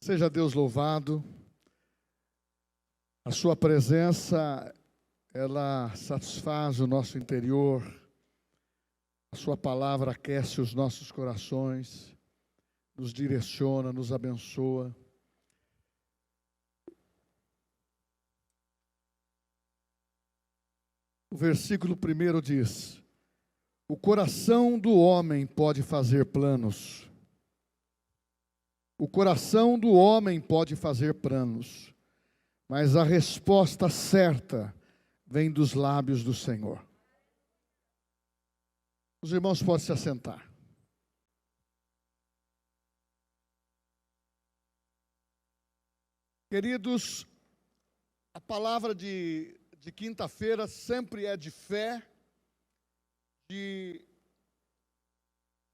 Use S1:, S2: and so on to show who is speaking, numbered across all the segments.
S1: Seja Deus louvado. A sua presença, ela satisfaz o nosso interior. A sua palavra aquece os nossos corações, nos direciona, nos abençoa. O versículo 1 diz: o coração do homem pode fazer planos. O coração do homem pode fazer planos, mas a resposta certa vem dos lábios do Senhor. Os irmãos podem se assentar. Queridos, a palavra de quinta-feira sempre é de fé, de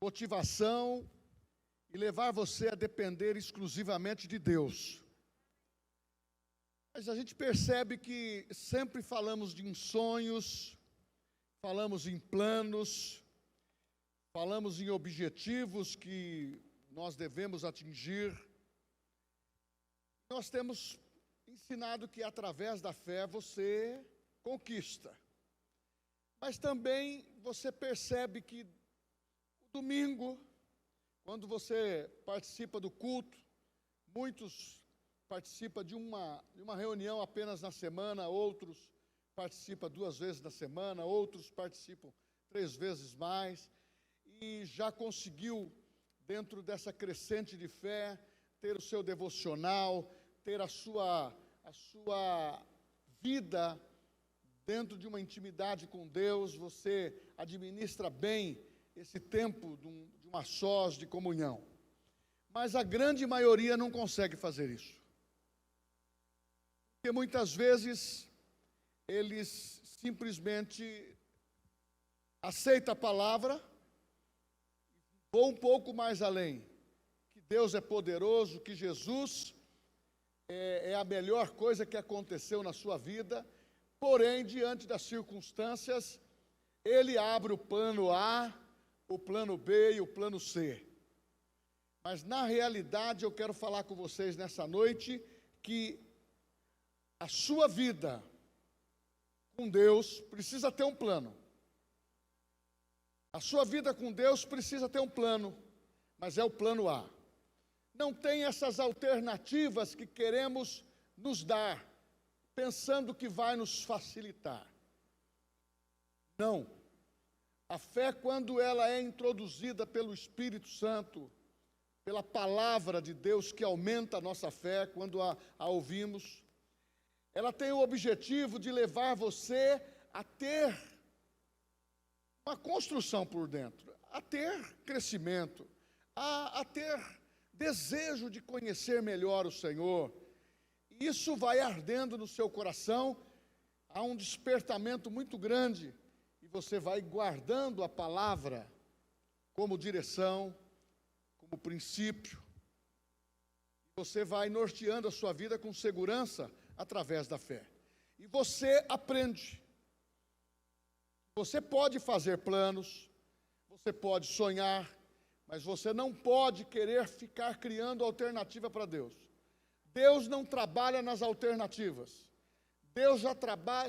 S1: motivação e levar você a depender exclusivamente de Deus. Mas a gente percebe que sempre falamos em sonhos, falamos em planos, falamos em objetivos que nós devemos atingir. Nós temos ensinado que através da fé você conquista. Mas também você percebe que o domingo, quando você participa do culto, muitos participam de uma reunião apenas na semana, outros participam 2 vezes na semana, outros participam 3 vezes mais, e já conseguiu, dentro dessa crescente de fé, ter o seu devocional, ter a sua vida dentro de uma intimidade com Deus. Você administra bem esse tempo de uma sós, de comunhão. Mas a grande maioria não consegue fazer isso. Porque muitas vezes eles simplesmente aceitam a palavra, vão um pouco mais além, que Deus é poderoso, que Jesus é a melhor coisa que aconteceu na sua vida, porém, diante das circunstâncias, ele abre o plano A, o plano B e o plano C. Mas, na realidade, eu quero falar com vocês nessa noite que a sua vida com Deus precisa ter um plano. A sua vida com Deus precisa ter um plano, mas é o plano A. Não tem essas alternativas que queremos nos dar, pensando que vai nos facilitar. Não. A fé, quando ela é introduzida pelo Espírito Santo, pela palavra de Deus que aumenta a nossa fé quando a ouvimos, ela tem o objetivo de levar você a ter uma construção por dentro, a ter crescimento, a ter desejo de conhecer melhor o Senhor. Isso vai ardendo no seu coração, há um despertamento muito grande, e você vai guardando a palavra como direção, como princípio. Você vai norteando a sua vida com segurança através da fé. E você aprende. Você pode fazer planos, você pode sonhar, mas você não pode querer ficar criando alternativa para Deus. Deus não trabalha nas alternativas. Deus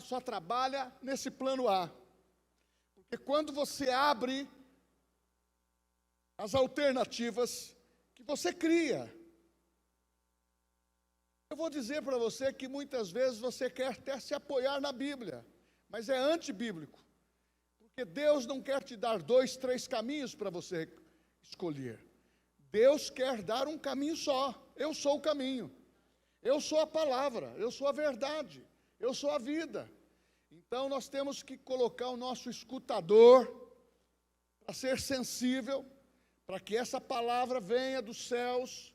S1: só trabalha nesse plano A. Porque quando você abre as alternativas que você cria, eu vou dizer para você que muitas vezes você quer até se apoiar na Bíblia, mas é antibíblico. Porque Deus não quer te dar 2, 3 caminhos para você escolher. Deus quer dar um caminho só. Eu sou o caminho. Eu sou a palavra. Eu sou a verdade. Eu sou a vida. Então nós temos que colocar o nosso escutador para ser sensível, para que essa palavra venha dos céus,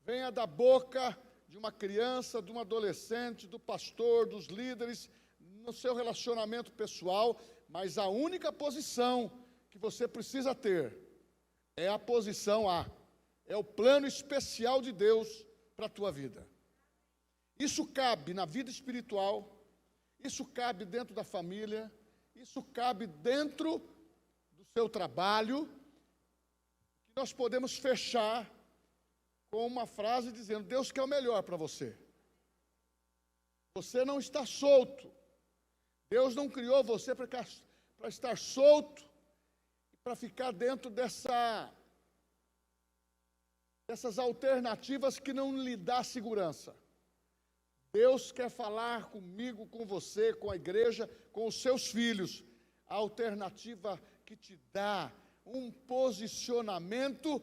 S1: venha da boca de uma criança, de um adolescente, do pastor, dos líderes, no seu relacionamento pessoal. Mas a única posição que você precisa ter é a posição A. É o plano especial de Deus para a tua vida. Isso cabe na vida espiritual, isso cabe dentro da família, isso cabe dentro do seu trabalho. Nós podemos fechar com uma frase dizendo: Deus quer o melhor para você. Você não está solto. Deus não criou você para estar solto, para ficar dentro dessas alternativas que não lhe dá segurança. Deus quer falar comigo, com você, com a igreja, com os seus filhos. A alternativa que te dá um posicionamento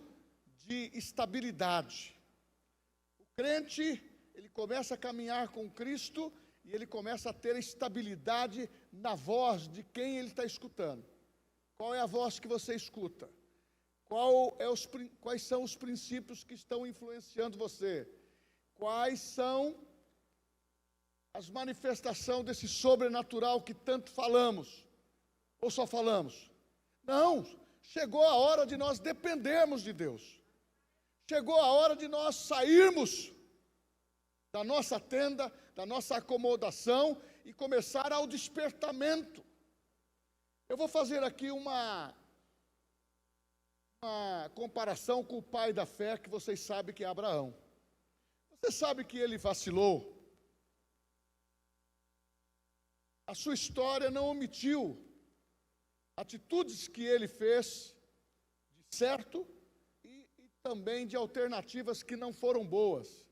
S1: de estabilidade. O crente, ele começa a caminhar com Cristo e ele começa a ter estabilidade na voz de quem ele está escutando. Qual é a voz que você escuta? Quais são os princípios que estão influenciando você? Quais são as manifestações desse sobrenatural que tanto falamos? Ou só falamos? Não, chegou a hora de nós dependermos de Deus. Chegou a hora de nós sairmos da nossa tenda, da nossa acomodação e começar ao despertamento. Eu vou fazer aqui uma comparação com o pai da fé, que vocês sabem que é Abraão. Você sabe que ele vacilou. A sua história não omitiu atitudes que ele fez de certo e também de alternativas que não foram boas.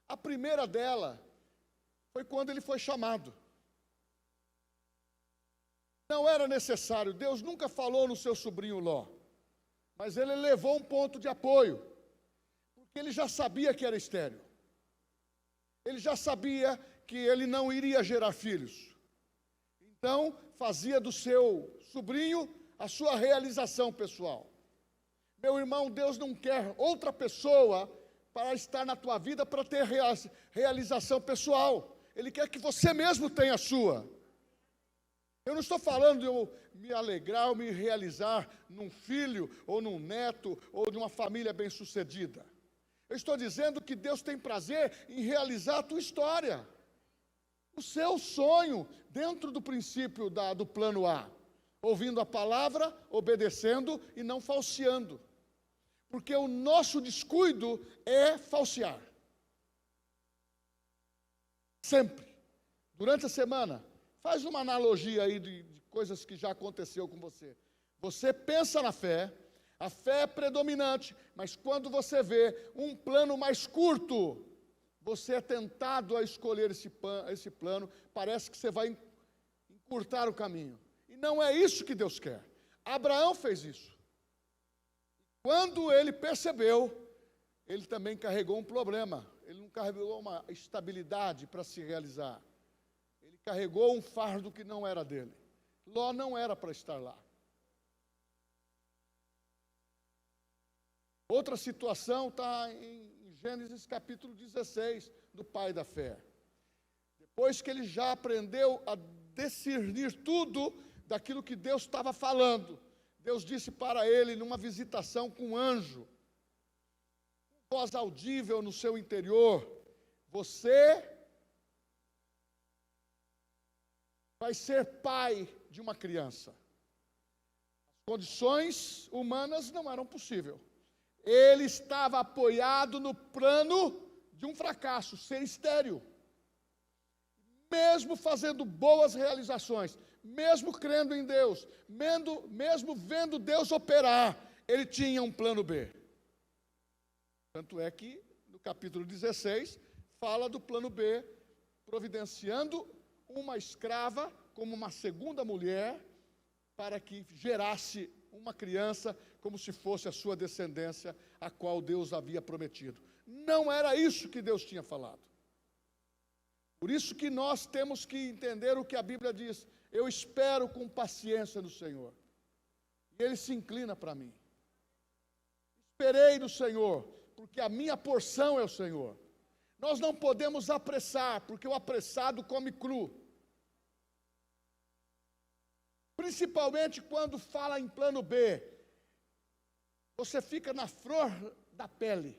S1: A primeira dela foi quando ele foi chamado. Não era necessário, Deus nunca falou no seu sobrinho Ló, mas ele levou um ponto de apoio, porque ele já sabia que era estéril. Ele já sabia que ele não iria gerar filhos. Então, fazia do seu sobrinho a sua realização pessoal. Meu irmão, Deus não quer outra pessoa para estar na tua vida para ter realização pessoal. Ele quer que você mesmo tenha a sua. Eu não estou falando de eu me alegrar ou me realizar num filho, ou num neto, ou de uma família bem-sucedida. Eu estou dizendo que Deus tem prazer em realizar a tua história. O seu sonho, dentro do princípio do plano A. Ouvindo a palavra, obedecendo e não falseando. Porque o nosso descuido é falsear. Sempre. Durante a semana, faz uma analogia aí de coisas que já aconteceu com você. Você pensa na fé, a fé é predominante, mas quando você vê um plano mais curto, você é tentado a escolher esse plano, parece que você vai encurtar o caminho. E não é isso que Deus quer. Abraão fez isso. Quando ele percebeu, ele também carregou um problema. Ele não carregou uma estabilidade para se realizar. Ele carregou um fardo que não era dele. Ló não era para estar lá. Outra situação está em Gênesis capítulo 16, do pai da fé. Depois que ele já aprendeu a discernir tudo daquilo que Deus estava falando, Deus disse para ele, numa visitação com um anjo, com voz audível no seu interior: você vai ser pai de uma criança. As condições humanas não eram possíveis. Ele estava apoiado no plano de um fracasso, ser estéril. Mesmo fazendo boas realizações, mesmo crendo em Deus, mesmo vendo Deus operar, ele tinha um plano B. Tanto é que no capítulo 16 fala do plano B, providenciando uma escrava como uma segunda mulher para que gerasse uma criança como se fosse a sua descendência, a qual Deus havia prometido. Não era isso que Deus tinha falado. Por isso que nós temos que entender o que a Bíblia diz. Eu espero com paciência no Senhor. E Ele se inclina para mim. Esperei no Senhor, porque a minha porção é o Senhor. Nós não podemos apressar, porque o apressado come cru. Principalmente quando fala em plano B. Você fica na flor da pele.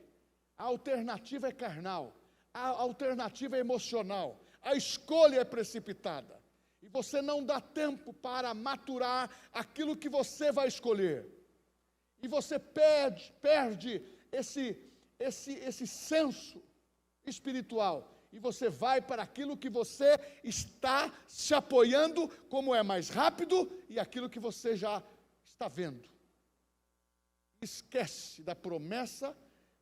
S1: A alternativa é carnal. A alternativa é emocional. A escolha é precipitada. E você não dá tempo para maturar aquilo que você vai escolher. E você perde esse senso espiritual. E você vai para aquilo que você está se apoiando, como é mais rápido, e aquilo que você já está vendo. Esquece da promessa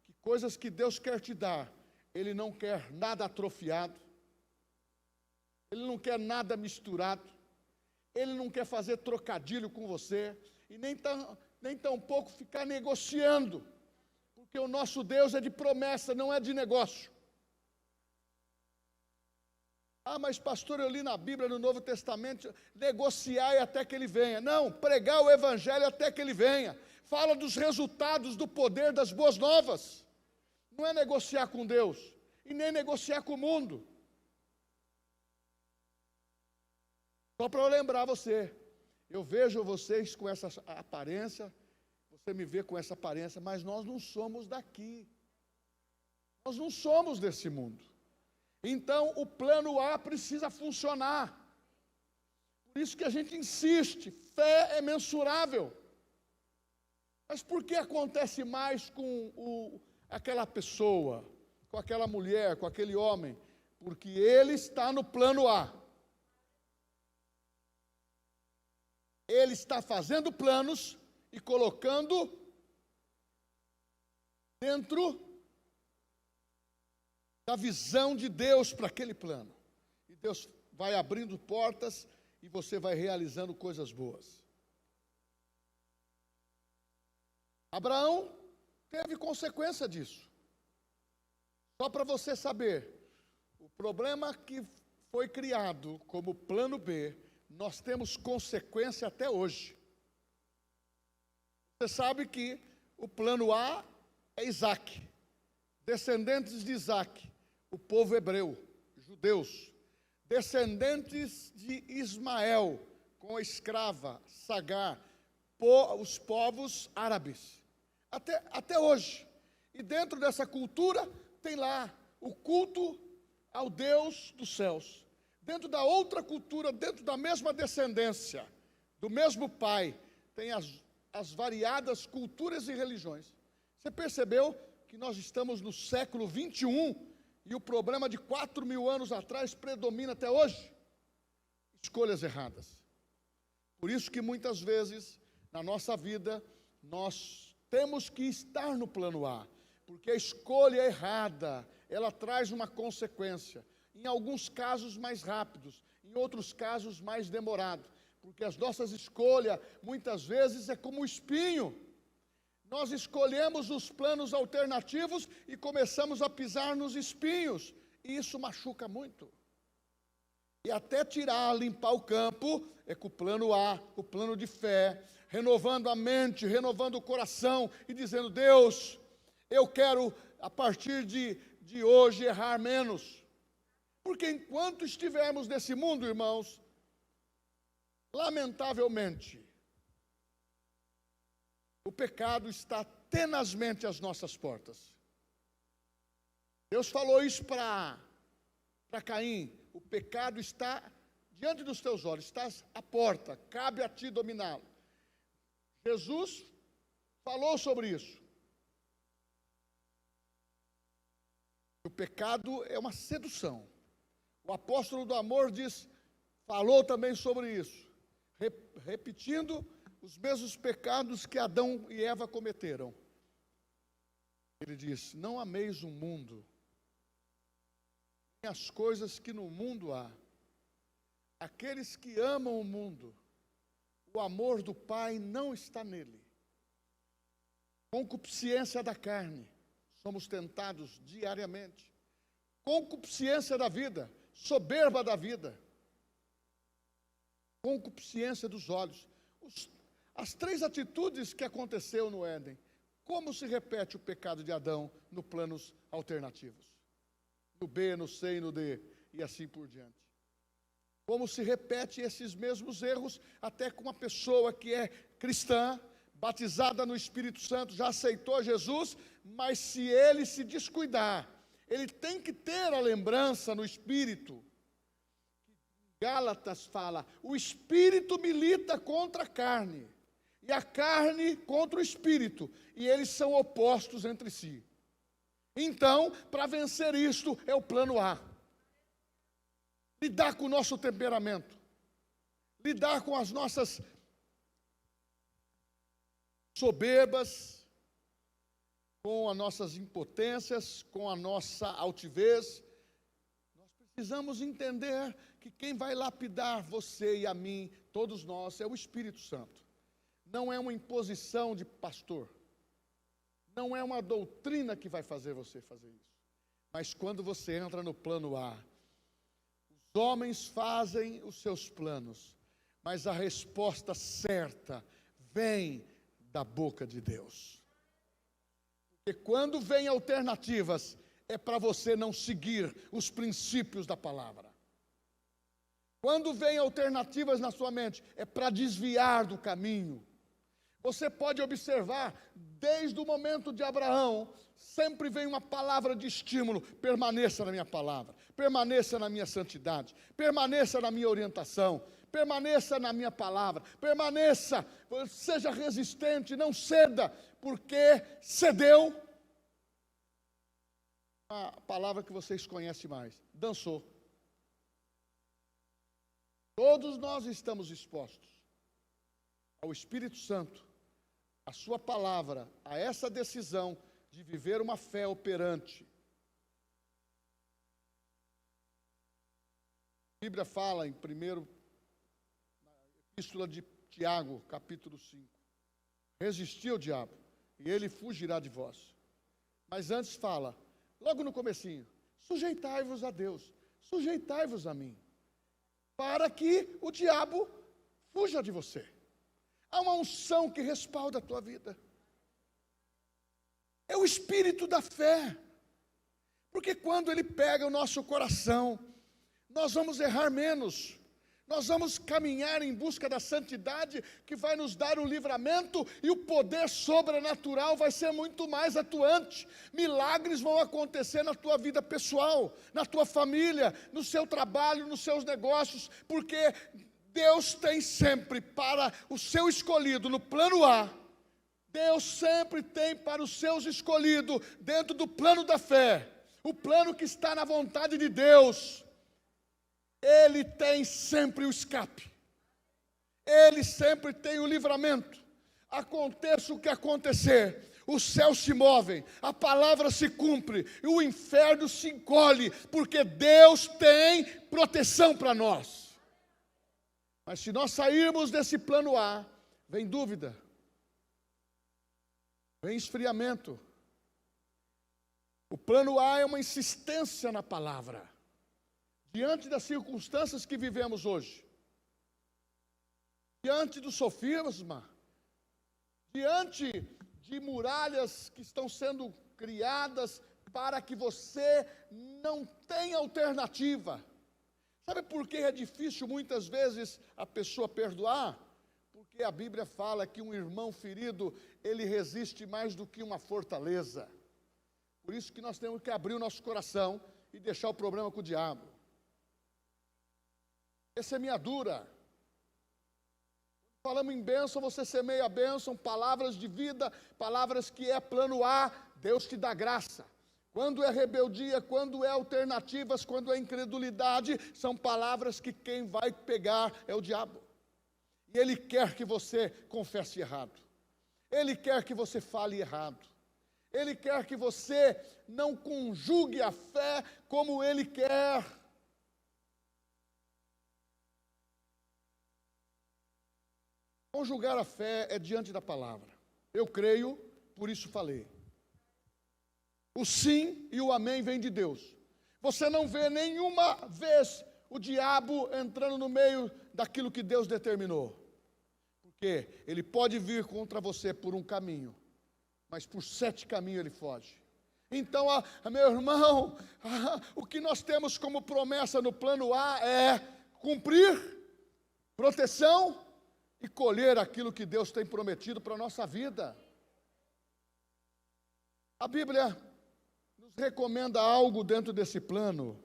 S1: que coisas que Deus quer te dar, Ele não quer nada atrofiado, Ele não quer nada misturado, Ele não quer fazer trocadilho com você, e nem tampouco ficar negociando, porque o nosso Deus é de promessa, não é de negócio. Ah, mas pastor, eu li na Bíblia, no Novo Testamento, negociai até que Ele venha. Não, pregar o Evangelho até que Ele venha. Fala dos resultados do poder das boas novas. Não é negociar com Deus, e nem negociar com o mundo. Só para eu lembrar você, eu vejo vocês com essa aparência, você me vê com essa aparência, mas nós não somos daqui. Nós não somos desse mundo. Então, o plano A precisa funcionar. Por isso que a gente insiste, fé é mensurável. Mas por que acontece mais com aquela pessoa, com aquela mulher, com aquele homem? Porque ele está no plano A. Ele está fazendo planos e colocando dentro da visão de Deus para aquele plano. E Deus vai abrindo portas e você vai realizando coisas boas. Abraão teve consequência disso. Só para você saber, o problema que foi criado como plano B, nós temos consequência até hoje. Você sabe que o plano A é Isaac, descendentes de Isaac, o povo hebreu, judeus, descendentes de Ismael, com a escrava, Sagar, os povos árabes, até hoje. E dentro dessa cultura tem lá o culto ao Deus dos céus. Dentro da outra cultura, dentro da mesma descendência, do mesmo pai, tem as variadas culturas e religiões. Você percebeu que nós estamos no século 21 e o problema de 4.000 anos atrás predomina até hoje? Escolhas erradas. Por isso que muitas vezes, na nossa vida, nós temos que estar no plano A, porque a escolha errada, ela traz uma consequência. Em alguns casos mais rápidos, em outros casos mais demorado, porque as nossas escolhas, muitas vezes, é como um espinho. Nós escolhemos os planos alternativos e começamos a pisar nos espinhos, e isso machuca muito. E até tirar, limpar o campo, é com o plano A, o plano de fé, renovando a mente, renovando o coração, e dizendo, Deus, eu quero, a partir de hoje, errar menos. Porque enquanto estivermos nesse mundo, irmãos, lamentavelmente, o pecado está tenazmente às nossas portas. Deus falou isso para Caim, o pecado está diante dos teus olhos, está à porta, cabe a ti dominá-lo. Jesus falou sobre isso. O pecado é uma sedução. O apóstolo do amor falou também sobre isso, repetindo os mesmos pecados que Adão e Eva cometeram. Ele diz, não ameis o mundo, nem as coisas que no mundo há. Aqueles que amam o mundo, o amor do Pai não está nele. Concupiscência da carne, somos tentados diariamente. Concupiscência da vida, soberba da vida. Concupiscência dos olhos. As três atitudes que aconteceu no Éden. Como se repete o pecado de Adão nos planos alternativos? No B, no C e no D, e assim por diante. Como se repete esses mesmos erros até com uma pessoa que é cristã, batizada no Espírito Santo, já aceitou Jesus, mas se ele se descuidar, ele tem que ter a lembrança no Espírito. Gálatas fala, o Espírito milita contra a carne, e a carne contra o Espírito, e eles são opostos entre si. Então, para vencer isto, é o plano A. Lidar com o nosso temperamento. Lidar com as nossas soberbas, com as nossas impotências, com a nossa altivez. Nós precisamos entender que quem vai lapidar você e a mim, todos nós, é o Espírito Santo. Não é uma imposição de pastor. Não é uma doutrina que vai fazer você fazer isso. Mas quando você entra no plano A, os homens fazem os seus planos, mas a resposta certa vem da boca de Deus. Porque quando vem alternativas, é para você não seguir os princípios da palavra. Quando vem alternativas na sua mente, é para desviar do caminho. Você pode observar, desde o momento de Abraão, sempre vem uma palavra de estímulo: permaneça na minha palavra, permaneça na minha santidade, permaneça na minha orientação, permaneça na minha palavra, permaneça, seja resistente, não ceda, porque cedeu, a palavra que vocês conhecem mais, dançou. Todos nós estamos expostos ao Espírito Santo, a sua palavra, a essa decisão de viver uma fé operante. A Bíblia fala na epístola de Tiago, capítulo 5, resistir ao diabo, e ele fugirá de vós. Mas antes fala, logo no comecinho, sujeitai-vos a Deus, sujeitai-vos a mim, para que o diabo fuja de você. Há uma unção que respalda a tua vida. É o espírito da fé. Porque quando ele pega o nosso coração, nós vamos errar menos. Nós vamos caminhar em busca da santidade, que vai nos dar o livramento, e o poder sobrenatural vai ser muito mais atuante. Milagres vão acontecer na tua vida pessoal, na tua família, no seu trabalho, nos seus negócios, porque Deus tem sempre para o seu escolhido, no plano A, Deus sempre tem para os seus escolhidos, dentro do plano da fé, o plano que está na vontade de Deus, Ele tem sempre o escape, Ele sempre tem o livramento. Aconteça o que acontecer, os céus se movem, a palavra se cumpre, e o inferno se encolhe, porque Deus tem proteção para nós. Mas se nós sairmos desse plano A, vem dúvida, vem esfriamento. O plano A é uma insistência na palavra, diante das circunstâncias que vivemos hoje, diante do sofisma, diante de muralhas que estão sendo criadas para que você não tenha alternativa. Sabe por que é difícil muitas vezes a pessoa perdoar? Porque a Bíblia fala que um irmão ferido, ele resiste mais do que uma fortaleza. Por isso que nós temos que abrir o nosso coração e deixar o problema com o diabo. Essa é minha dura. Falamos em bênção, você semeia a bênção, palavras de vida, palavras que é plano A, Deus te dá graça. Quando é rebeldia, quando é alternativas, quando é incredulidade, são palavras que quem vai pegar é o diabo. E ele quer que você confesse errado. Ele quer que você fale errado. Ele quer que você não conjugue a fé como ele quer. Conjugar a fé é diante da palavra. Eu creio, por isso falei. O sim e o amém vem de Deus. Você não vê nenhuma vez o diabo entrando no meio daquilo que Deus determinou. Porque ele pode vir contra você por um caminho, mas por 7 caminhos ele foge. Então, meu irmão, o que nós temos como promessa no plano A é cumprir, proteção e colher aquilo que Deus tem prometido para a nossa vida. A Bíblia recomenda algo dentro desse plano.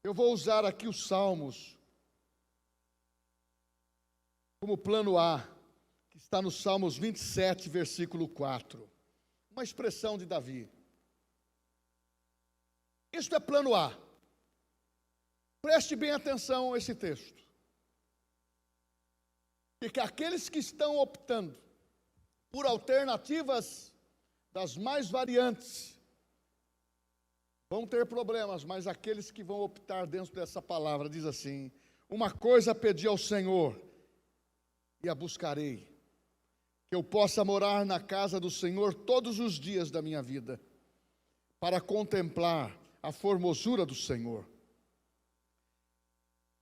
S1: Eu vou usar aqui os Salmos como plano A, que está no Salmos 27, versículo 4. Uma expressão de Davi. Isto é plano A. Preste bem atenção a esse texto. Porque aqueles que estão optando por alternativas das mais variantes vão ter problemas, mas aqueles que vão optar dentro dessa palavra, diz assim: uma coisa pedi ao Senhor e a buscarei, que eu possa morar na casa do Senhor todos os dias da minha vida, para contemplar a formosura do Senhor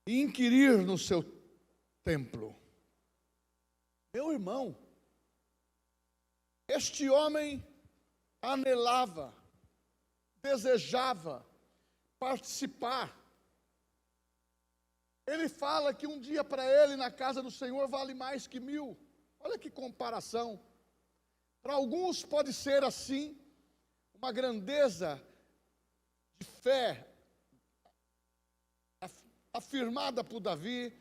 S1: e inquirir no seu templo. Meu irmão, este homem anelava, desejava participar. Ele fala que um dia para ele na casa do Senhor vale mais que 1000. Olha que comparação. Para alguns pode ser assim, uma grandeza de fé afirmada por Davi,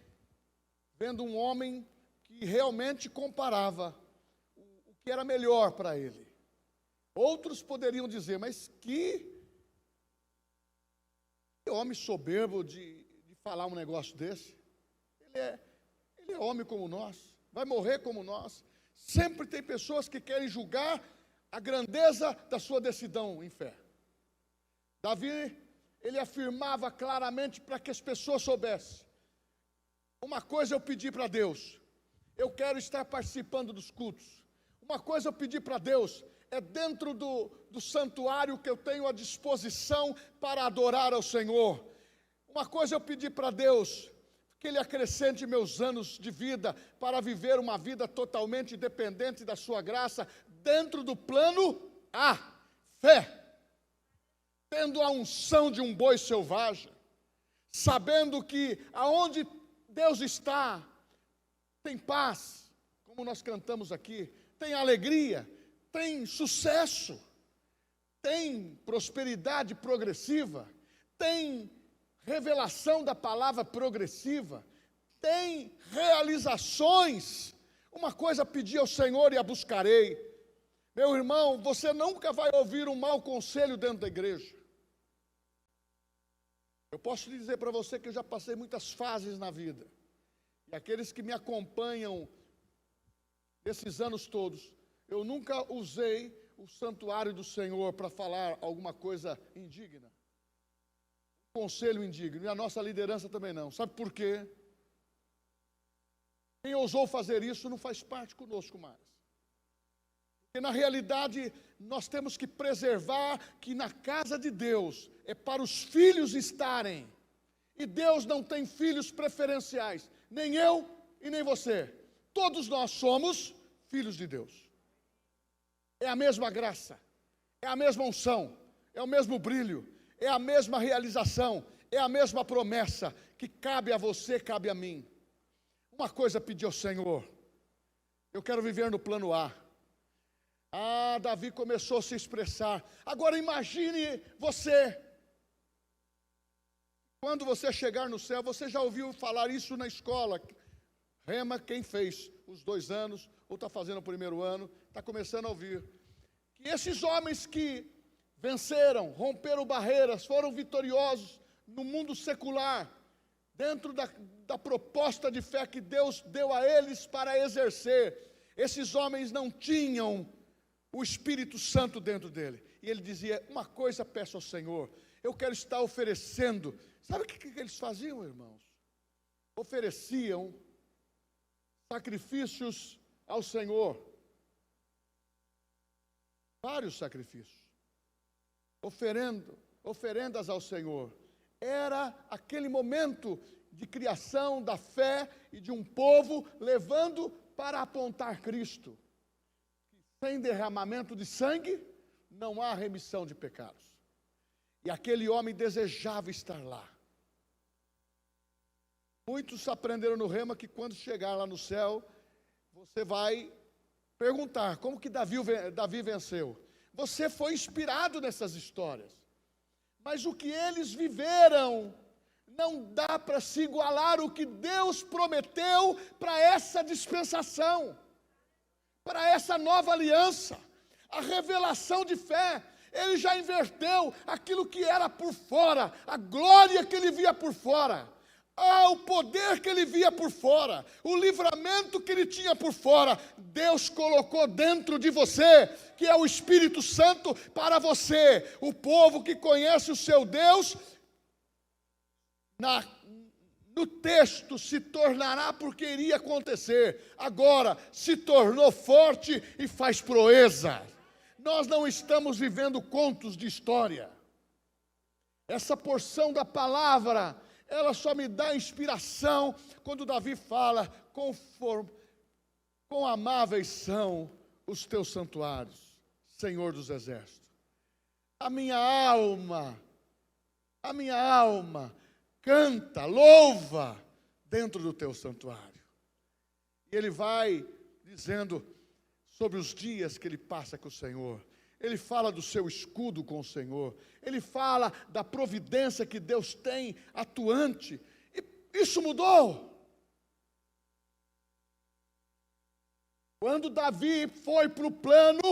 S1: vendo um homem que realmente comparava o que era melhor para ele. Outros poderiam dizer, mas que homem soberbo de falar um negócio desse. Ele é homem como nós, vai morrer como nós. Sempre tem pessoas que querem julgar a grandeza da sua decisão em fé. Davi, ele afirmava claramente para que as pessoas soubessem: uma coisa eu pedi para Deus, eu quero estar participando dos cultos. Uma coisa eu pedi para Deus, é dentro do santuário que eu tenho à disposição para adorar ao Senhor. Uma coisa eu pedi para Deus, que Ele acrescente meus anos de vida para viver uma vida totalmente dependente da sua graça, dentro do plano A, fé. Tendo a unção de um boi selvagem, sabendo que aonde Deus está, tem paz, como nós cantamos aqui, tem alegria, tem sucesso, tem prosperidade progressiva, tem revelação da palavra progressiva, tem realizações. Uma coisa pedi ao Senhor e a buscarei. Meu irmão, você nunca vai ouvir um mau conselho dentro da igreja. Eu posso lhe dizer para você que eu já passei muitas fases na vida. E aqueles que me acompanham esses anos todos, eu nunca usei o santuário do Senhor para falar alguma coisa indigna. Conselho indigno. E a nossa liderança também não. Sabe por quê? Quem ousou fazer isso não faz parte conosco mais. Porque na realidade nós temos que preservar que na casa de Deus é para os filhos estarem. E Deus não tem filhos preferenciais. Nem eu e nem você. Todos nós somos filhos de Deus. É a mesma graça, é a mesma unção, é o mesmo brilho, é a mesma realização, é a mesma promessa que cabe a você, cabe a mim. Uma coisa pedi ao Senhor, eu quero viver no plano A. Davi começou a se expressar. Agora imagine você, quando você chegar no céu, você já ouviu falar isso na escola? Rema, quem fez os 2 anos, ou está fazendo o 1º ano, está começando a ouvir. Que esses homens que venceram, romperam barreiras, foram vitoriosos no mundo secular, dentro da proposta de fé que Deus deu a eles para exercer, esses homens não tinham o Espírito Santo dentro dele. E ele dizia, uma coisa peço ao Senhor, eu quero estar oferecendo. Sabe o que eles faziam, irmãos? Ofereciam sacrifícios ao Senhor. Vários sacrifícios. Oferendas ao Senhor. Era aquele momento de criação da fé e de um povo levando para apontar Cristo. Sem derramamento de sangue, não há remissão de pecados. E aquele homem desejava estar lá. Muitos aprenderam no Rema que quando chegar lá no céu, você vai perguntar, como que Davi venceu? Você foi inspirado nessas histórias. Mas o que eles viveram, não dá para se igualar o que Deus prometeu para essa dispensação, para essa nova aliança. A revelação de fé Ele já inverteu aquilo que era por fora, a glória que ele via por fora, o poder que ele via por fora, o livramento que ele tinha por fora. Deus colocou dentro de você, que é o Espírito Santo, para você, o povo que conhece o seu Deus, no texto se tornará porque iria acontecer, agora se tornou forte e faz proeza. Nós não estamos vivendo contos de história. Essa porção da palavra, ela só me dá inspiração quando Davi fala: quão amáveis são os teus santuários, Senhor dos exércitos. A minha alma canta, louva dentro do teu santuário. E ele vai dizendo sobre os dias que ele passa com o Senhor. Ele fala do seu escudo com o Senhor. Ele fala da providência que Deus tem atuante. E isso mudou. Quando Davi foi para o plano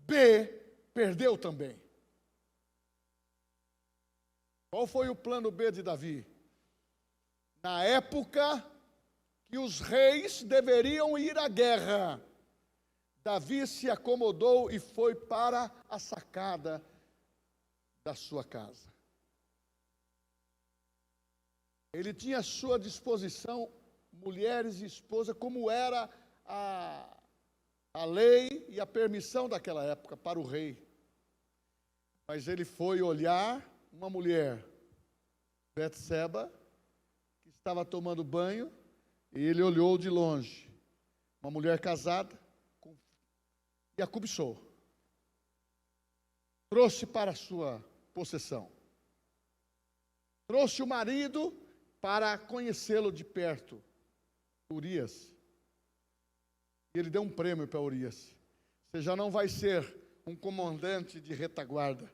S1: B, perdeu também. Qual foi o plano B de Davi? Na época que os reis deveriam ir à guerra, Davi se acomodou e foi para a sacada da sua casa. Ele tinha à sua disposição mulheres e esposas, como era a lei e a permissão daquela época para o rei. Mas ele foi olhar uma mulher, Betseba, que estava tomando banho, e ele olhou de longe. Uma mulher casada, e a cobiçou. Trouxe para a sua possessão. Trouxe o marido para conhecê-lo de perto, Urias. E ele deu um prêmio para Urias. Você já não vai ser um comandante de retaguarda,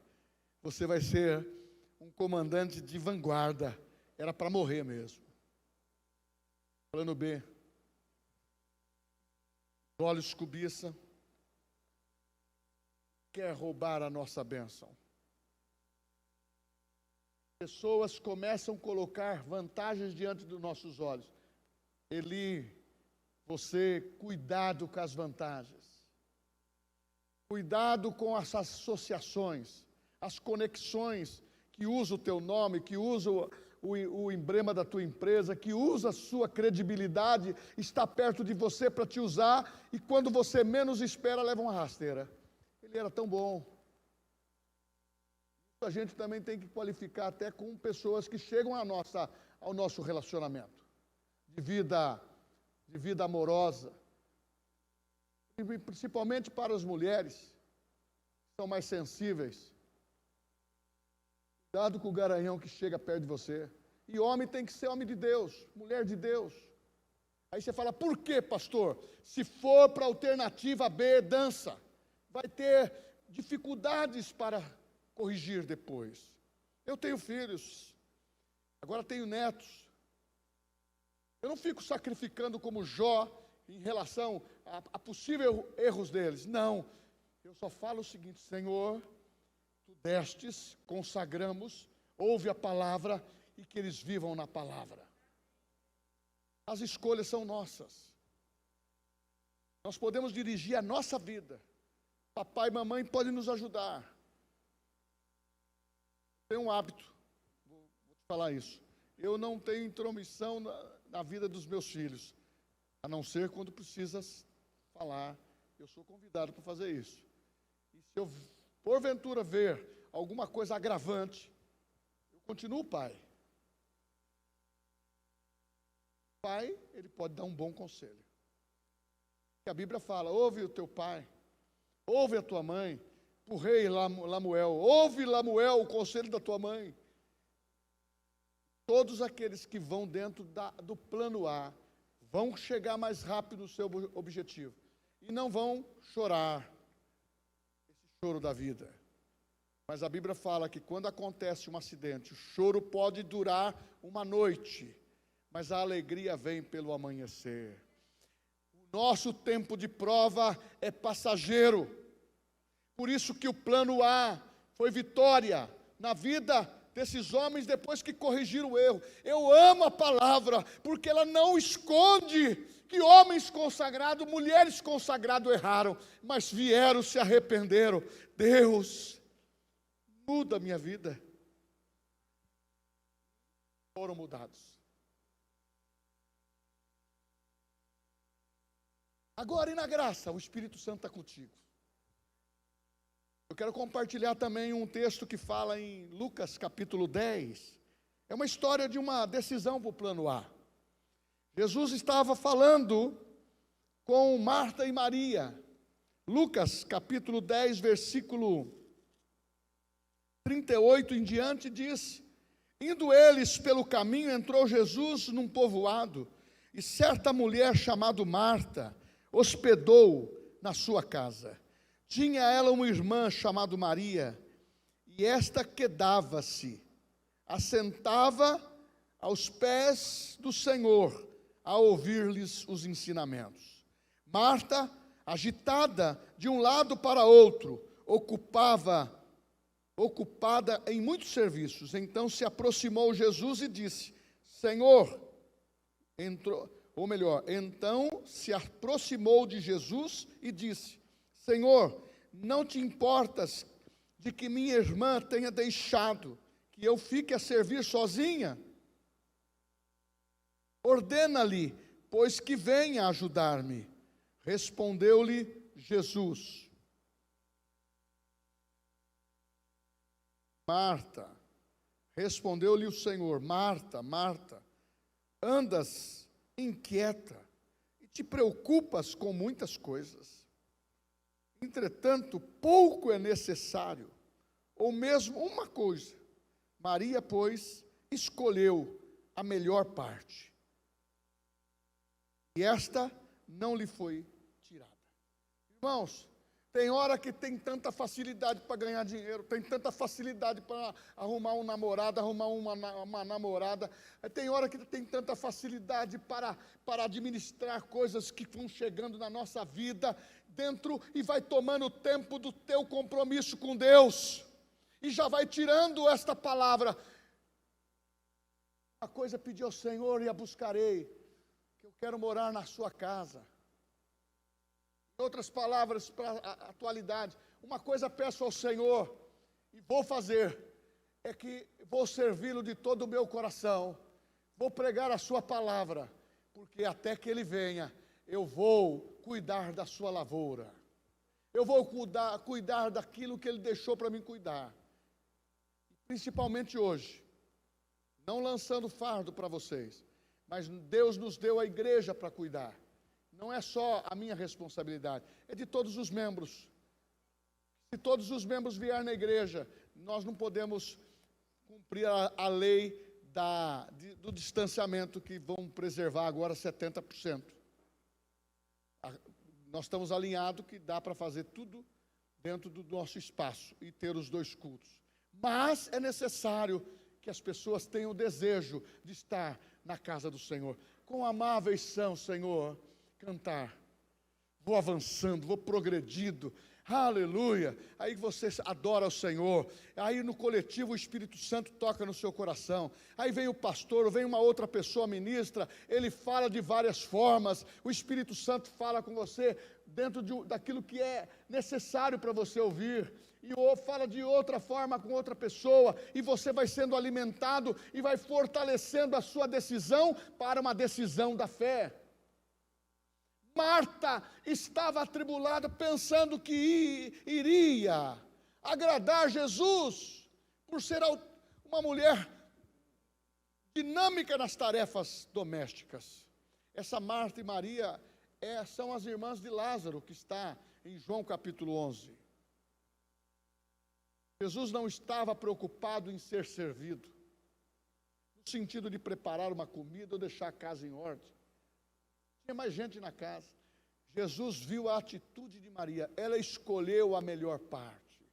S1: você vai ser um comandante de vanguarda. Era para morrer mesmo. Plano B. Os olhos cobiça. Quer roubar a nossa bênção. Pessoas começam a colocar vantagens diante dos nossos olhos. Você, cuidado com as vantagens. Cuidado com as associações, as conexões que usa o teu nome, que usa o emblema da tua empresa, que usa a sua credibilidade, está perto de você para te usar, e quando você menos espera, leva uma rasteira. Ele era tão bom. A gente também tem que qualificar até com pessoas que chegam ao nosso relacionamento de vida amorosa, e principalmente para as mulheres, que são mais sensíveis. Cuidado com o garanhão que chega perto de você. E homem tem que ser homem de Deus, mulher de Deus. Aí você fala: por quê, pastor? Se for para a alternativa B, dança, vai ter dificuldades para corrigir depois. Eu tenho filhos, agora tenho netos. Eu não fico sacrificando como Jó em relação a possíveis erros deles. Não, eu só falo o seguinte: Senhor, Tu destes, consagramos, ouve a palavra e que eles vivam na palavra. As escolhas são nossas. Nós podemos dirigir a nossa vida. Papai e mamãe podem nos ajudar. Tenho um hábito, vou te falar isso. Eu não tenho intromissão na vida dos meus filhos, a não ser quando precisas falar. Eu sou convidado para fazer isso. E se eu, porventura, ver alguma coisa agravante, eu continuo pai. O pai, ele pode dar um bom conselho. A Bíblia fala: ouve o teu pai, ouve a tua mãe. O rei Lamuel: ouve, Lamuel, o conselho da tua mãe. Todos aqueles que vão dentro do plano A vão chegar mais rápido no seu objetivo e não vão chorar esse choro da vida. Mas a Bíblia fala que quando acontece um acidente, o choro pode durar uma noite, mas a alegria vem pelo amanhecer. O nosso tempo de prova é passageiro. Por isso que o plano A foi vitória na vida desses homens depois que corrigiram o erro. Eu amo a palavra, porque ela não esconde que homens consagrados, mulheres consagrados erraram, mas vieram, se arrependeram. Deus, muda a minha vida. Foram mudados. Agora, e na graça, o Espírito Santo está contigo. Eu quero compartilhar também um texto que fala em Lucas capítulo 10. É uma história de uma decisão para o plano A. Jesus estava falando com Marta e Maria. Lucas capítulo 10, versículo 38 em diante diz: indo eles pelo caminho, entrou Jesus num povoado, e certa mulher chamada Marta hospedou na sua casa. Tinha ela uma irmã chamada Maria, e esta quedava-se, assentava aos pés do Senhor, a ouvir-lhes os ensinamentos. Marta, agitada de um lado para outro, ocupada em muitos serviços. Então se aproximou Jesus e disse: Senhor, então se aproximou de Jesus e disse: Senhor, não te importas de que minha irmã tenha deixado que eu fique a servir sozinha? Ordena-lhe, pois que venha ajudar-me. Respondeu-lhe Jesus: Marta, respondeu-lhe o Senhor: Marta, Marta, andas inquieta e te preocupas com muitas coisas. Entretanto, pouco é necessário, ou mesmo uma coisa. Maria, pois, escolheu a melhor parte, e esta não lhe foi tirada. Irmãos, tem hora que tem tanta facilidade para ganhar dinheiro, tem tanta facilidade para arrumar um namorado, arrumar uma namorada. Tem hora que tem tanta facilidade para administrar coisas que vão chegando na nossa vida dentro e vai tomando o tempo do teu compromisso com Deus. E já vai tirando esta palavra. Uma coisa pedi ao Senhor e a buscarei, que eu quero morar na sua casa. Outras palavras para a atualidade, uma coisa peço ao Senhor e vou fazer, é que vou servi-lo de todo o meu coração, vou pregar a sua palavra, porque até que ele venha, eu vou cuidar da sua lavoura, eu vou cuidar daquilo que ele deixou para mim cuidar, principalmente hoje, não lançando fardo para vocês, mas Deus nos deu a igreja para cuidar. Não é só a minha responsabilidade, é de todos os membros. Se todos os membros vierem na igreja, nós não podemos cumprir a lei do distanciamento, que vão preservar agora 70%. Nós estamos alinhados que dá para fazer tudo dentro do nosso espaço e ter os 2 cultos. Mas é necessário que as pessoas tenham o desejo de estar na casa do Senhor. Quão amáveis são, Senhor, cantar, vou avançando, vou progredindo, aleluia, aí você adora o Senhor, aí no coletivo o Espírito Santo toca no seu coração, aí vem o pastor, vem uma outra pessoa, ministra, ele fala de várias formas, o Espírito Santo fala com você, dentro daquilo que é necessário para você ouvir, e fala de outra forma com outra pessoa, e você vai sendo alimentado, e vai fortalecendo a sua decisão, para uma decisão da fé. Marta estava atribulada, pensando que iria agradar Jesus, por ser uma mulher dinâmica nas tarefas domésticas. Essa Marta e Maria são as irmãs de Lázaro, que está em João capítulo 11. Jesus não estava preocupado em ser servido, no sentido de preparar uma comida ou deixar a casa em ordem. Tinha mais gente na casa. Jesus viu a atitude de Maria. Ela escolheu a melhor parte.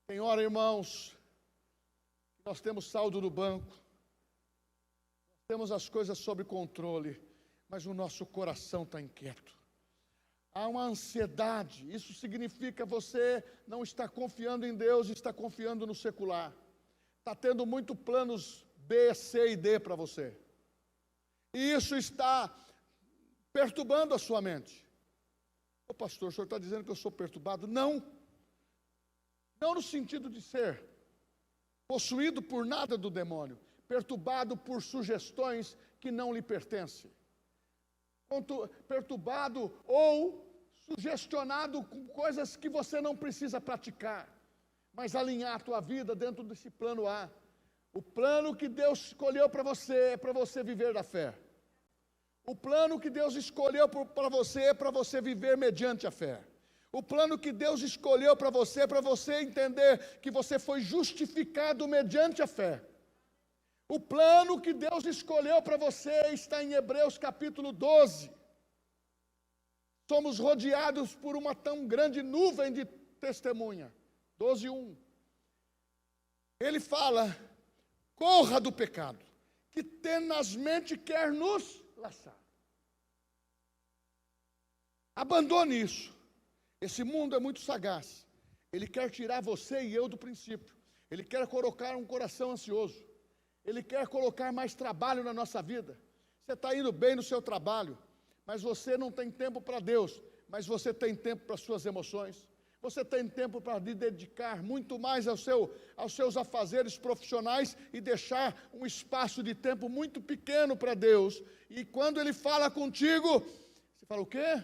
S1: Tem hora, irmãos, que nós temos saldo no banco, temos as coisas sob controle, mas o nosso coração está inquieto. há uma ansiedade. Isso significa você não está confiando em Deus, está confiando no secular. Está tendo muito planos B, C e D para você. E isso está perturbando a sua mente. Ô pastor, o senhor está dizendo que eu sou perturbado? Não. Não no sentido de ser possuído por nada do demônio. Perturbado por sugestões que não lhe pertencem. Perturbado ou sugestionado com coisas que você não precisa praticar, mas alinhar a tua vida dentro desse plano A. O plano que Deus escolheu para você é para você viver da fé. O plano que Deus escolheu para você é para você viver mediante a fé. O plano que Deus escolheu para você é para você entender que você foi justificado mediante a fé. O plano que Deus escolheu para você está em Hebreus capítulo 12. Somos rodeados por uma tão grande nuvem de testemunha. 12:1. Ele fala: corra do pecado, que tenazmente quer nos laçar. Abandone isso. Esse mundo é muito sagaz. Ele quer tirar você e eu do princípio. Ele quer colocar um coração ansioso. Ele quer colocar mais trabalho na nossa vida. Você está indo bem no seu trabalho, mas você não tem tempo para Deus, mas você tem tempo para as suas emoções. Você tem tempo para se dedicar muito mais aos seus afazeres profissionais e deixar um espaço de tempo muito pequeno para Deus. E quando Ele fala contigo, você fala: o quê?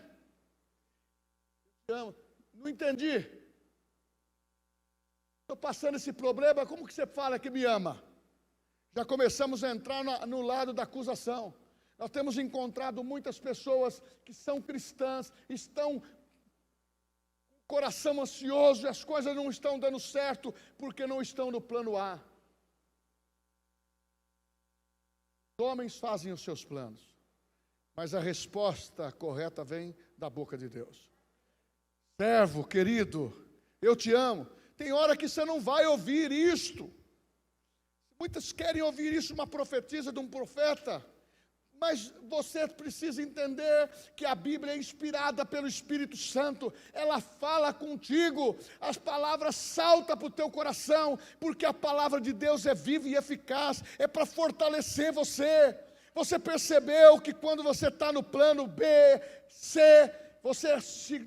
S1: Não entendi. Estou passando esse problema, como que você fala que me ama? Já começamos a entrar no lado da acusação. Nós temos encontrado muitas pessoas que são cristãs, estão com o coração ansioso e as coisas não estão dando certo porque não estão no plano A. Os homens fazem os seus planos, mas a resposta correta vem da boca de Deus. Servo querido, eu te amo. Tem hora que você não vai ouvir isto. Muitos querem ouvir isso, uma profetisa de um profeta, mas você precisa entender que a Bíblia é inspirada pelo Espírito Santo, ela fala contigo, as palavras saltam para o teu coração, porque a palavra de Deus é viva e eficaz, é para fortalecer você. Você percebeu que quando você está no plano B, C, você se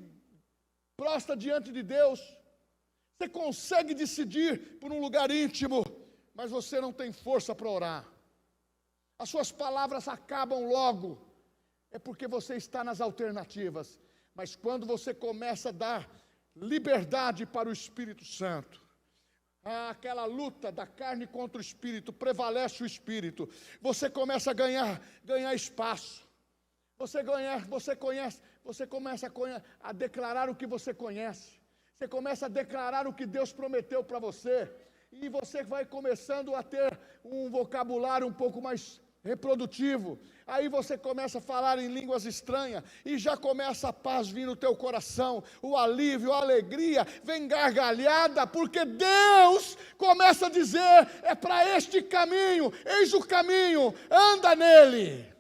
S1: prostra diante de Deus, você consegue decidir por um lugar íntimo, mas você não tem força para orar. As suas palavras acabam logo. É porque você está nas alternativas. Mas quando você começa a dar liberdade para o Espírito Santo, aquela luta da carne contra o Espírito, prevalece o Espírito. Você começa a ganhar espaço. Você começa a declarar o que você conhece. Você começa a declarar o que Deus prometeu para você. E você vai começando a ter um vocabulário um pouco mais reprodutivo. Aí você começa a falar em línguas estranhas e já começa a paz vir no teu coração, o alívio, a alegria, vem gargalhada, porque Deus começa a dizer: é para este caminho, eis o caminho, anda nele.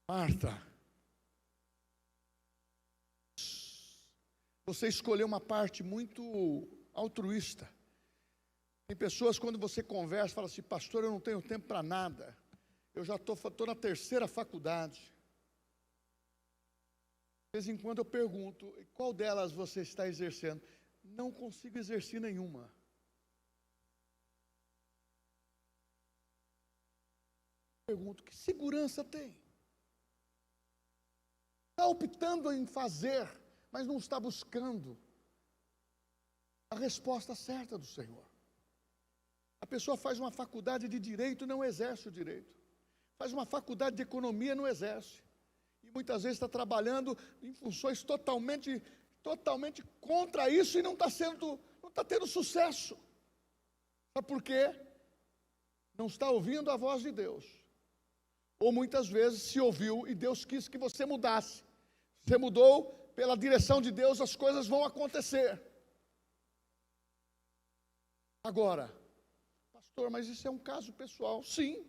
S1: Marta, você escolheu uma parte muito altruísta. Tem pessoas, quando você conversa, falam assim: pastor, eu não tenho tempo para nada. Eu já estou na terceira faculdade. De vez em quando eu pergunto: qual delas você está exercendo? Não consigo exercer nenhuma. Pergunto: que segurança tem? Está optando em fazer, mas não está buscando a resposta certa do Senhor. A pessoa faz uma faculdade de direito e não exerce o direito. Faz uma faculdade de economia e não exerce. E muitas vezes está trabalhando em funções totalmente contra isso e não está tendo sucesso. Sabe por quê? Não está ouvindo a voz de Deus. Ou muitas vezes se ouviu e Deus quis que você mudasse. Você mudou, pela direção de Deus as coisas vão acontecer. Agora, pastor, mas isso é um caso pessoal. Sim.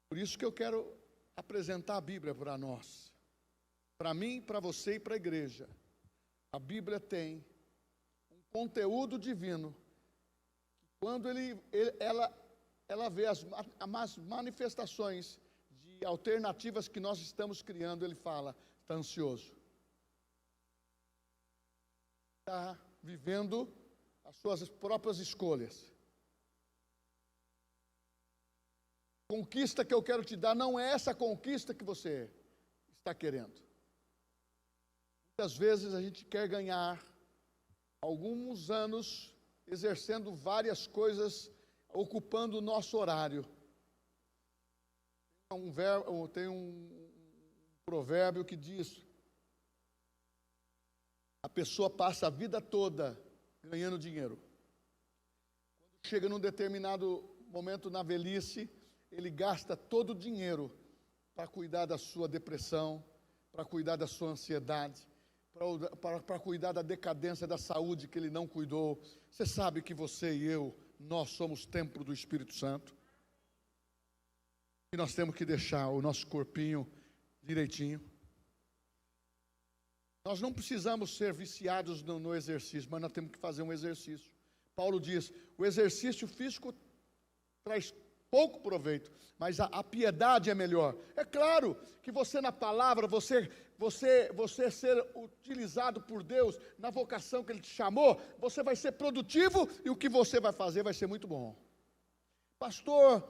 S1: Por isso que eu quero apresentar a Bíblia para nós. Para mim, para você e para a igreja. A Bíblia tem um conteúdo divino. Quando ela vê as manifestações de alternativas que nós estamos criando, ele fala, está ansioso. Está vivendo as suas próprias escolhas. Conquista que eu quero te dar não é essa conquista que você está querendo. Muitas vezes a gente quer ganhar alguns anos exercendo várias coisas, ocupando o nosso horário. Tem um provérbio que diz: a pessoa passa a vida toda ganhando dinheiro. Quando chega num determinado momento na velhice, ele gasta todo o dinheiro para cuidar da sua depressão, para cuidar da sua ansiedade, para cuidar da decadência da saúde que ele não cuidou. Você sabe que você e eu, nós somos templo do Espírito Santo. E nós temos que deixar o nosso corpinho direitinho. Nós não precisamos ser viciados no exercício, mas nós temos que fazer um exercício. Paulo diz, o exercício físico traz pouco proveito, mas a piedade é melhor. É claro que você na palavra, você ser utilizado por Deus na vocação que Ele te chamou, você vai ser produtivo e o que você vai fazer vai ser muito bom. Pastor,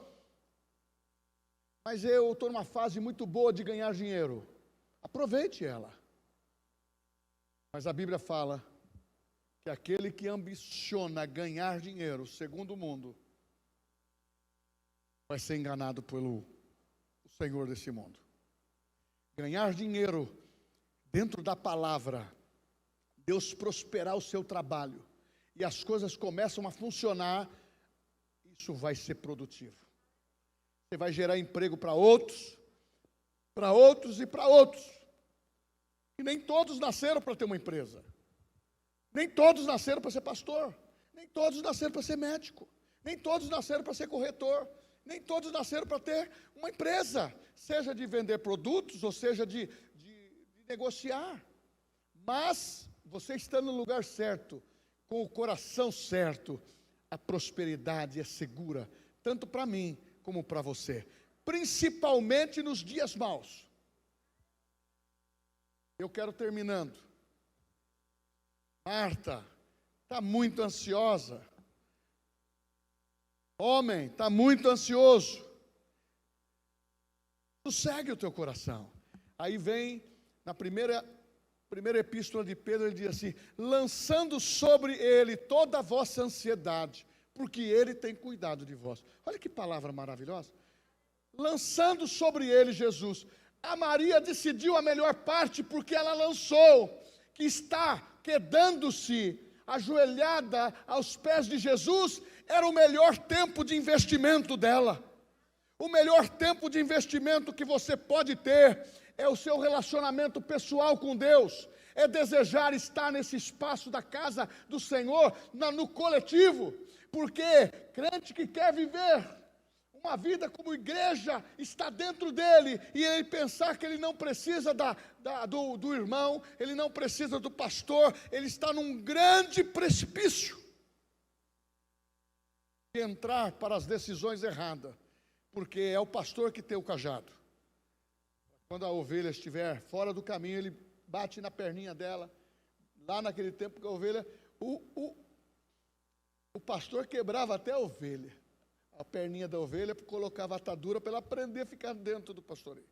S1: mas eu estou numa fase muito boa de ganhar dinheiro. Aproveite ela. Mas a Bíblia fala que aquele que ambiciona ganhar dinheiro, segundo o mundo, vai ser enganado pelo Senhor desse mundo. Ganhar dinheiro dentro da palavra, Deus prosperar o seu trabalho, e as coisas começam a funcionar, isso vai ser produtivo. Você vai gerar emprego para outros e para outros. E nem todos nasceram para ter uma empresa. Nem todos nasceram para ser pastor. Nem todos nasceram para ser médico. Nem todos nasceram para ser corretor. Nem todos nasceram para ter uma empresa, seja de vender produtos, ou seja de negociar. Mas, você está no lugar certo, com o coração certo, a prosperidade é segura, tanto para mim, como para você. Principalmente nos dias maus. Eu quero terminando. Marta, está muito ansiosa. Homem, está muito ansioso. Sossegue o teu coração. Aí vem, na primeira epístola de Pedro, ele diz assim, lançando sobre ele toda a vossa ansiedade, porque ele tem cuidado de vós. Olha que palavra maravilhosa. Lançando sobre ele, Jesus. A Maria decidiu a melhor parte, porque ela lançou, que está quedando-se, ajoelhada aos pés de Jesus, era o melhor tempo de investimento dela. O melhor tempo de investimento que você pode ter é o seu relacionamento pessoal com Deus, é desejar estar nesse espaço da casa do Senhor, no coletivo, porque crente que quer viver uma vida como igreja está dentro dele, e ele pensar que ele não precisa do irmão, ele não precisa do pastor, ele está num grande precipício de entrar para as decisões erradas, porque é o pastor que tem o cajado. Quando a ovelha estiver fora do caminho, ele bate na perninha dela. Lá naquele tempo que a ovelha, o pastor quebrava até a ovelha. A perninha da ovelha, colocava atadura para ela aprender a ficar dentro do pastoreio.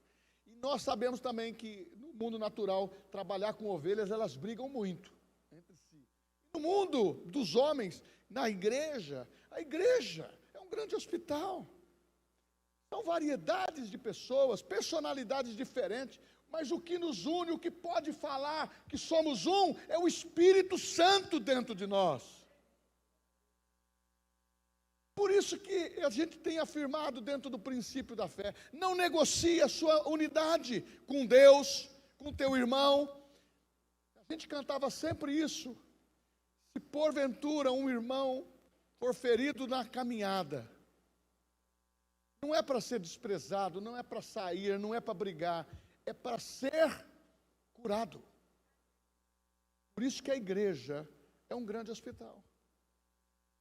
S1: E nós sabemos também que no mundo natural, trabalhar com ovelhas, elas brigam muito entre si. No mundo dos homens, na igreja, a igreja é um grande hospital. São variedades de pessoas, personalidades diferentes, mas o que nos une, o que pode falar que somos um, é o Espírito Santo dentro de nós. Por isso que a gente tem afirmado dentro do princípio da fé, não negocie a sua unidade com Deus, com teu irmão. A gente cantava sempre isso. Se porventura um irmão for ferido na caminhada, Não é para ser desprezado, não é para sair, não é para brigar, é para ser curado. Por isso que a igreja é um grande hospital.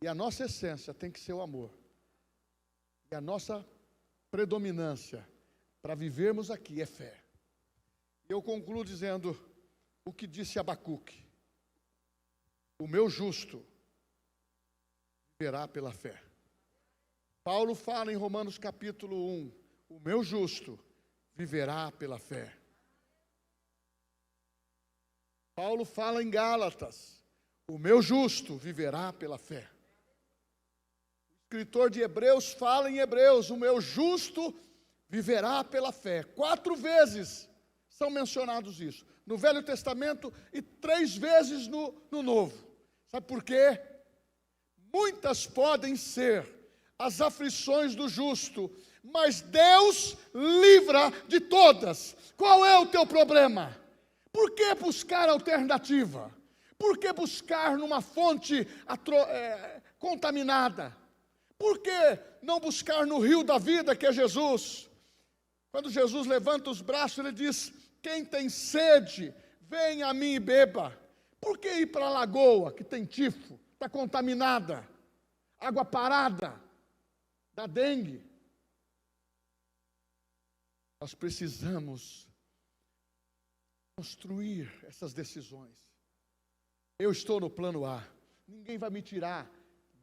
S1: E a nossa essência tem que ser o amor. E a nossa predominância para vivermos aqui é fé. Eu concluo dizendo o que disse Abacuque: o meu justo viverá pela fé. Paulo fala em Romanos capítulo 1, o meu justo viverá pela fé. Paulo fala em Gálatas, o meu justo viverá pela fé. O escritor de Hebreus fala em Hebreus, o meu justo viverá pela fé. 4 vezes são mencionados isso, no Velho Testamento e 3 vezes no Novo. Sabe por quê? Muitas podem ser as aflições do justo, mas Deus livra de todas. Qual é o teu problema? Por que buscar alternativa? Por que buscar numa fonte contaminada? Por que não buscar no rio da vida, que é Jesus? Quando Jesus levanta os braços, ele diz: quem tem sede, venha a mim e beba. Por que ir para a lagoa, que tem tifo, está contaminada, água parada, da dengue? Nós precisamos construir essas decisões. Eu estou no plano A. Ninguém vai me tirar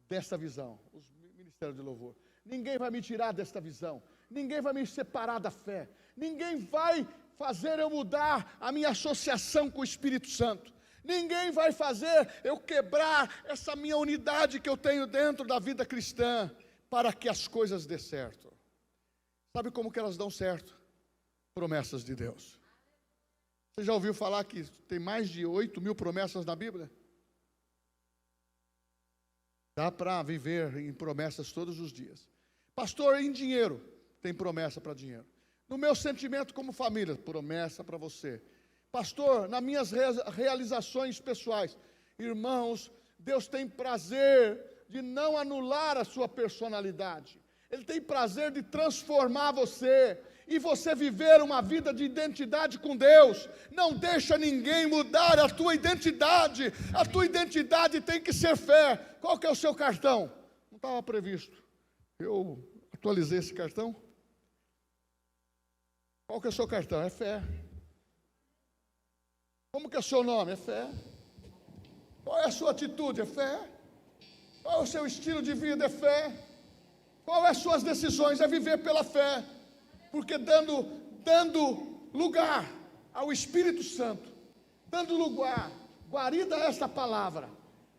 S1: dessa visão. Os ministérios de louvor. Ninguém vai me tirar desta visão. Ninguém vai me separar da fé. Ninguém vai fazer eu mudar a minha associação com o Espírito Santo. Ninguém vai fazer eu quebrar essa minha unidade que eu tenho dentro da vida cristã, para que as coisas dê certo. Sabe como que elas dão certo? Promessas de Deus. Você já ouviu falar que tem mais de 8.000 promessas na Bíblia? Dá para viver em promessas todos os dias. Pastor, em dinheiro, tem promessa para dinheiro. No meu sentimento como família, promessa para você. Pastor, nas minhas realizações pessoais, irmãos, Deus tem prazer de não anular a sua personalidade. Ele tem prazer de transformar você e você viver uma vida de identidade com Deus. Não deixa ninguém mudar a tua identidade. A tua identidade tem que ser fé. Qual que é o seu cartão? Não estava previsto. Eu atualizei esse cartão. Qual que é o seu cartão? É fé. Como que é o seu nome? É fé. Qual é a sua atitude? É fé. Qual é o seu estilo de vida? É fé. Qual é as suas decisões? É viver pela fé. Porque dando lugar ao Espírito Santo, dando lugar, guarida a esta palavra,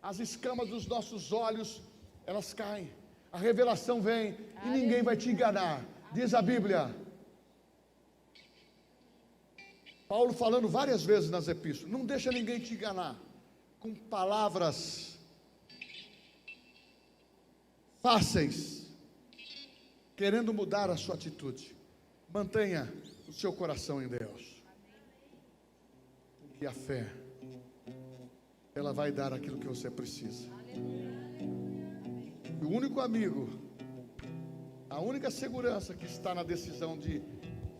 S1: as escamas dos nossos olhos, elas caem. A revelação vem e ninguém vai te enganar. Diz a Bíblia. Paulo falando várias vezes nas epístolas, não deixa ninguém te enganar com palavras fáceis, querendo mudar a sua atitude. Mantenha o seu coração em Deus, porque a fé, ela vai dar aquilo que você precisa. E o único amigo, a única segurança que está na decisão de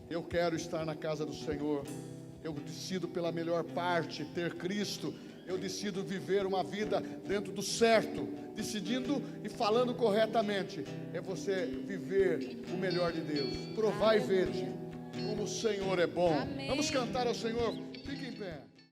S1: eu quero estar na casa do Senhor, eu decido pela melhor parte, ter Cristo, eu decido viver uma vida dentro do certo, decidindo e falando corretamente, é você viver o melhor de Deus. Provai e vede como o Senhor é bom. Amém. Vamos cantar ao Senhor.